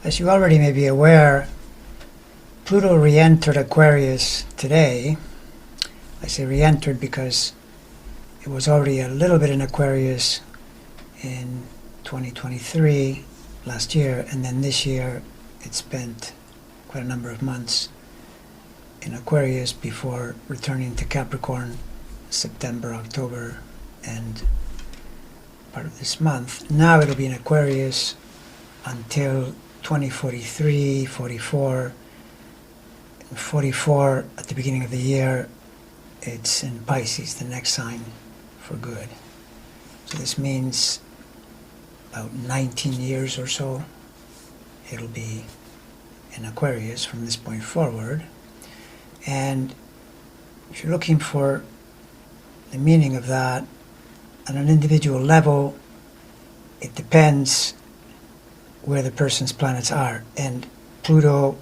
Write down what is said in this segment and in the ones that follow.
As you already may be aware, Pluto re-entered Aquarius today. I say re-entered because it was already a little bit in Aquarius in 2023, last year, and then this year it spent quite a number of months in Aquarius before returning to Capricorn September, October, and part of this month. Now it'll be in Aquarius until 2043, 44. 44 at the beginning of the year, it's in Pisces, the next sign for good. So this means about 19 years or so it'll be in Aquarius from this point forward. And if you're looking for the meaning of that on an individual level, it depends where the person's planets are. And Pluto,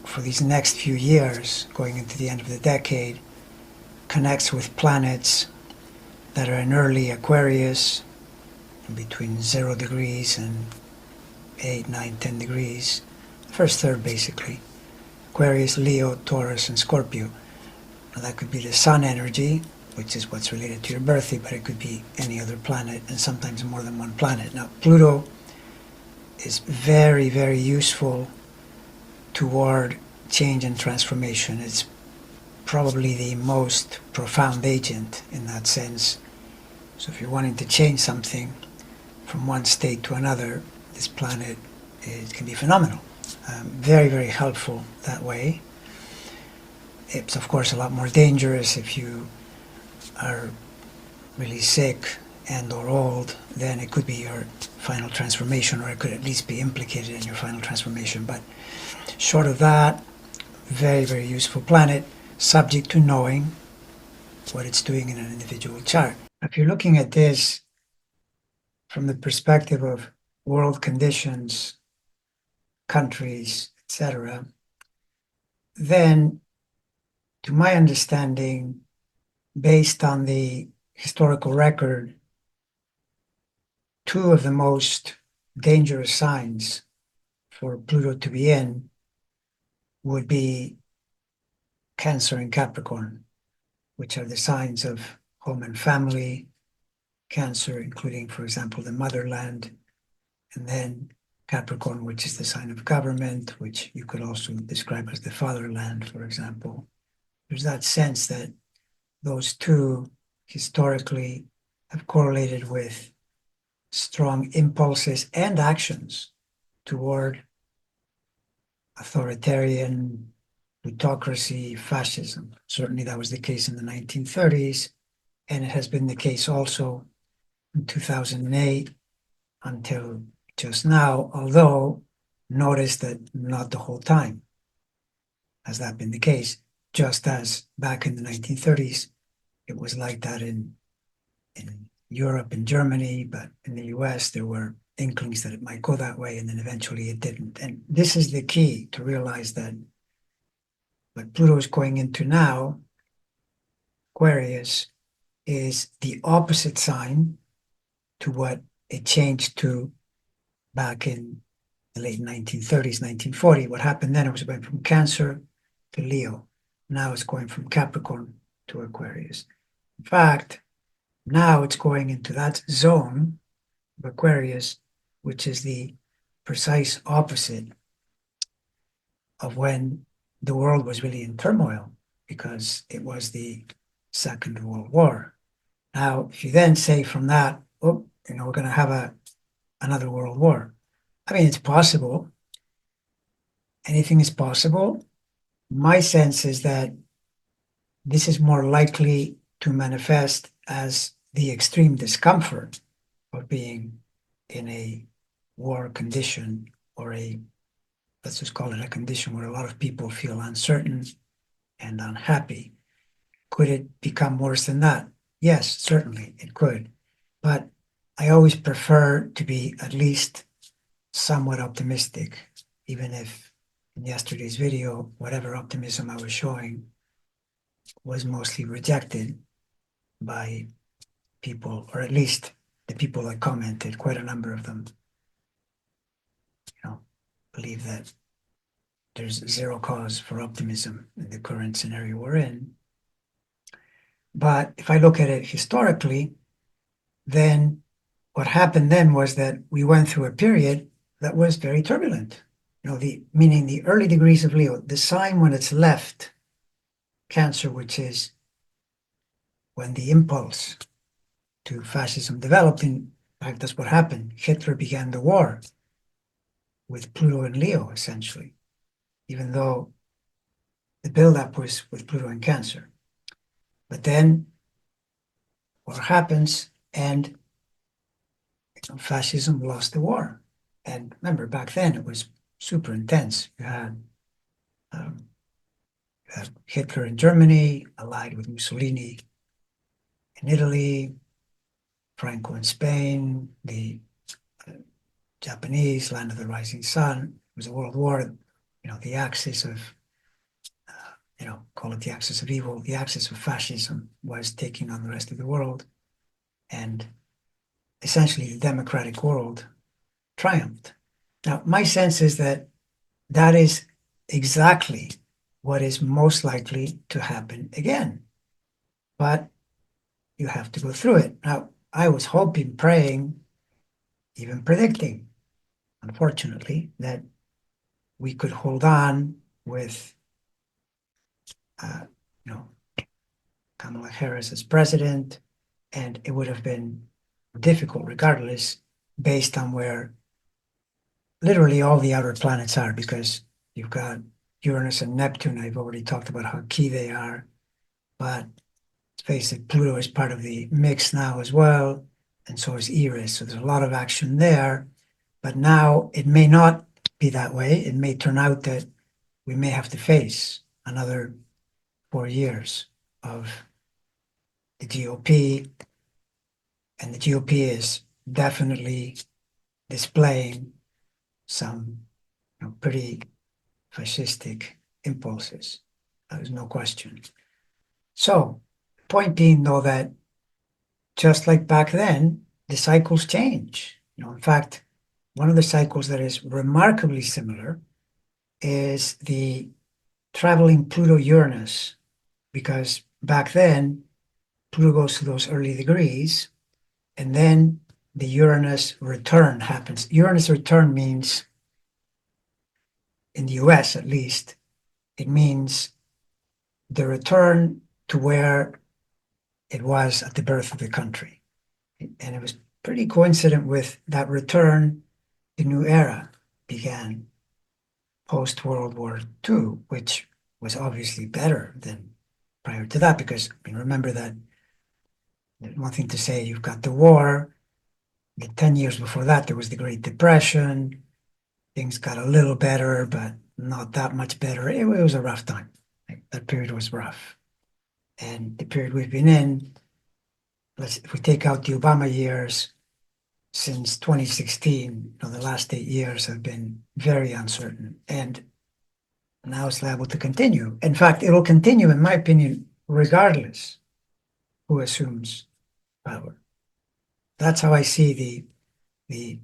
for these next few years, going into the end of the decade, connects with planets that are in early Aquarius, in between 0 degrees and 8, 9, 10 degrees. The first third, basically. Aquarius, Leo, Taurus, and Scorpio. Now that could be the sun energy, which is what's related to your birthday, but it could be any other planet, and sometimes more than one planet. Now, Pluto is very, very useful toward change and transformation. It's probably the most profound agent in that sense. So if you're wanting to change something from one state to another, this planet can be phenomenal. Very, very helpful that way. It's of course a lot more dangerous if you are really sick and or old. Then it could be your final transformation, or it could at least be implicated in your final transformation. But short of that, very, very useful planet, subject to knowing what it's doing in an individual chart. If you're looking at this from the perspective of world conditions, countries, etc., then, to my understanding, based on the historical record, two of the most dangerous signs for Pluto to be in would be Cancer and Capricorn, which are the signs of home and family. Cancer, including, for example, the motherland, and then Capricorn, which is the sign of government, which you could also describe as the fatherland, for example. There's that sense that those two historically have correlated with strong impulses and actions toward authoritarian plutocracy, fascism. Certainly that was the case in the 1930s, and it has been the case also in 2008 until just now, although notice that not the whole time has that been the case. Just as back in the 1930s, it was like that in Europe and Germany, but in the US, there were inklings that it might go that way, and then eventually it didn't. And this is the key to realize that what Pluto is going into now, Aquarius, is the opposite sign to what it changed to back in the late 1930s, 1940. What happened then, it was going from Cancer to Leo. Now it's going from Capricorn to Aquarius. In fact, now it's going into that zone of Aquarius, which is the precise opposite of when the world was really in turmoil, because it was the Second World War. Now, if you then say from that, oh, we're going to have another world war. I mean, it's possible. Anything is possible. My sense is that this is more likely to manifest as the extreme discomfort of being in a war condition, or let's just call it a condition where a lot of people feel uncertain and unhappy. Could it become worse than that? Yes, certainly it could. But I always prefer to be at least somewhat optimistic, even if in yesterday's video, whatever optimism I was showing was mostly rejected by people, or at least the people that commented, quite a number of them, believe that there's zero cause for optimism in the current scenario we're in. But if I look at it historically, then what happened then was that we went through a period that was very turbulent. Meaning the early degrees of Leo, the sign when it's left Cancer, which is when the impulse to fascism developed. In fact, that's what happened. Hitler began the war with Pluto and Leo, essentially, even though the buildup was with Pluto and Cancer. But then war happens, and fascism lost the war. And remember, back then it was super intense. You had Hitler in Germany, allied with Mussolini in Italy, Franco in Spain, the Japanese, land of the rising sun. It was a world war. The axis of, call it the axis of evil, the axis of fascism was taking on the rest of the world. And essentially the democratic world triumphed. Now, my sense is that that is exactly what is most likely to happen again. But you have to go through it. Now, I was hoping, praying, even predicting, unfortunately, that we could hold on with, Kamala Harris as president, and it would have been difficult regardless, based on where literally all the outer planets are, because you've got Uranus and Neptune. I've already talked about how key they are, but let's face it, Pluto is part of the mix now as well, and so is Eris. So there's a lot of action there, but now it may not be that way. It may turn out that we may have to face another 4 years of the GOP, and the GOP is definitely displaying some pretty fascistic impulses. There's no question. So, point being, though, that just like back then, the cycles change. In fact, one of the cycles that is remarkably similar is the traveling Pluto-Uranus, because back then, Pluto goes to those early degrees, and then the Uranus return happens. Uranus return means, in the US at least, it means the return to where it was at the birth of the country. And it was pretty coincident with that return. The new era began post-World War II, which was obviously better than prior to that, because remember that one thing to say, you've got the war, the 10 years before that, there was the Great Depression, things got a little better, but not that much better. It was a rough time. That period was rough. And the period we've been in, if we take out the Obama years, since 2016, the last 8 years have been very uncertain. And now it's liable to continue. In fact, it'll continue, in my opinion, regardless who assumes power. That's how I see the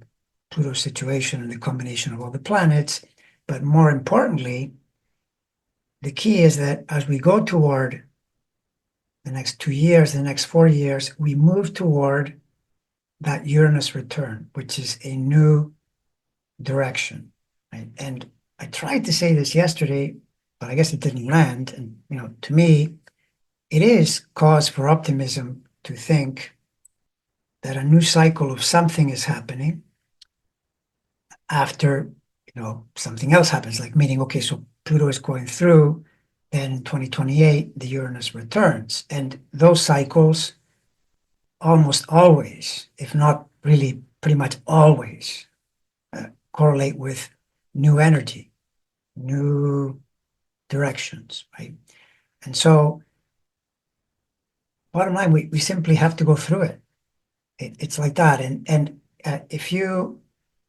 Pluto situation and the combination of all the planets. But more importantly, the key is that as we go toward the next 2 years, the next 4 years, we move toward that Uranus return, which is a new direction. Right? And I tried to say this yesterday, but I guess it didn't land. And, to me, it is cause for optimism to think that a new cycle of something is happening after, something else happens, like meaning, okay, so Pluto is going through, then in 2028, the Uranus returns. And those cycles almost always, if not really pretty much always, correlate with new energy, new directions, right? And so, bottom line, we simply have to go through it. It's like that. And if you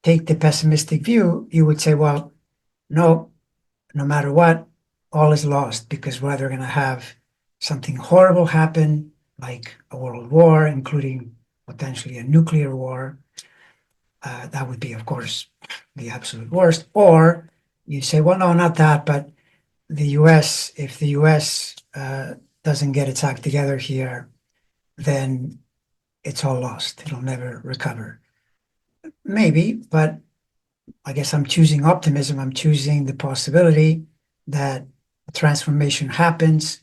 take the pessimistic view, you would say, well, no matter what, all is lost, because we're either going to have something horrible happen, like a world war, including potentially a nuclear war, That would be, of course, the absolute worst. Or you say, well, no, not that, but the US, if the US doesn't get its act together here, then it's all lost. It'll never recover. Maybe, but I guess I'm choosing optimism. I'm choosing the possibility that a transformation happens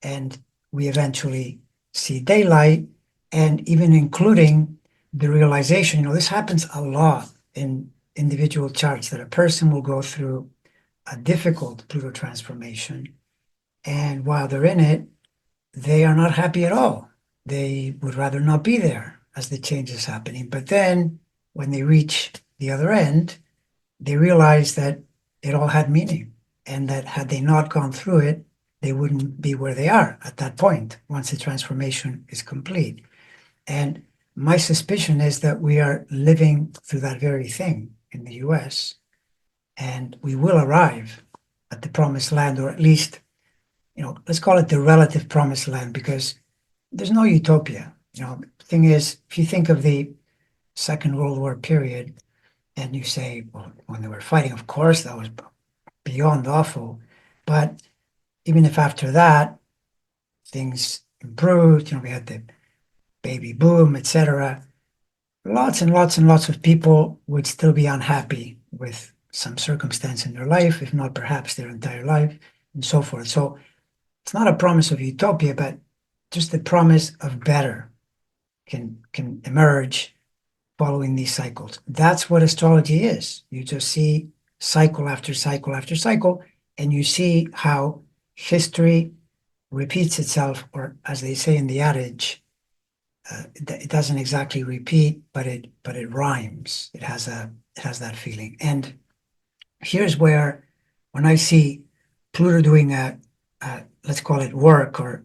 and we eventually see daylight, and even including the realization, this happens a lot in individual charts, that a person will go through a difficult Pluto transformation, and while they're in it, they are not happy at all. They would rather not be there as the change is happening. But then when they reach the other end, they realize that it all had meaning, and that had they not gone through it, they wouldn't be where they are at that point once the transformation is complete. And my suspicion is that we are living through that very thing in the US, and we will arrive at the promised land, or at least, let's call it the relative promised land, because there's no utopia. The thing is, if you think of the Second World War period, and you say, well, when they were fighting, of course, that was beyond awful. But even if after that things improved, we had the baby boom, etc., lots and lots and lots of people would still be unhappy with some circumstance in their life, if not perhaps their entire life, and so forth. So it's not a promise of utopia, but just the promise of better can emerge following these cycles. That's what astrology is. You just see cycle after cycle after cycle, and you see how history repeats itself, or as they say in the adage, it doesn't exactly repeat, but it rhymes. It has that feeling. And here's where, when I see Pluto doing let's call it work, or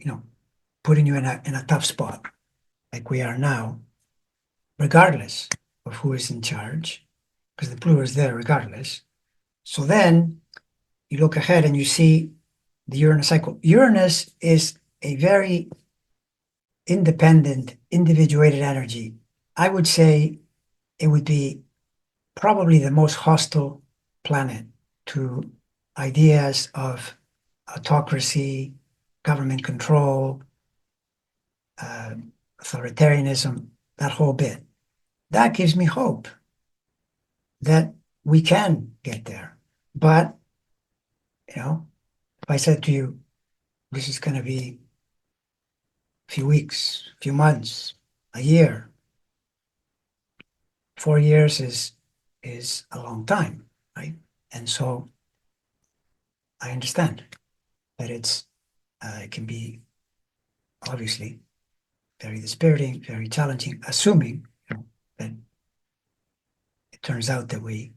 putting you in a tough spot like we are now, regardless of who is in charge, because the Pluto is there regardless. So then you look ahead and you see the Uranus cycle. Uranus is a very independent, individuated energy. I would say it would be probably the most hostile planet to ideas of autocracy, government control, uh, authoritarianism, that whole bit. That gives me hope that we can get there. But, if I said to you, this is going to be a few weeks, a few months, a year, 4 years is a long time, right? And so I understand that it can be obviously very dispiriting, very challenging, assuming that it turns out that we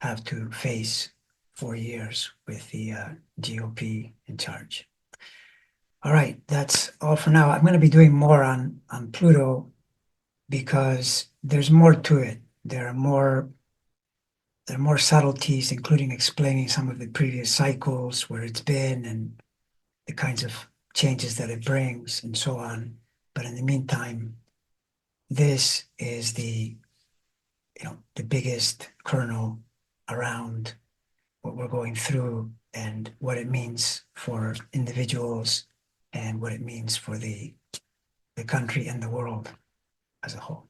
have to face 4 years with the GOP in charge. All right, that's all for now. I'm going to be doing more on Pluto, because there's more to it. There are more subtleties, including explaining some of the previous cycles, where it's been, and the kinds of changes that it brings, and so on. But in the meantime, this is the biggest kernel around what we're going through, and what it means for individuals, and what it means for the country and the world as a whole.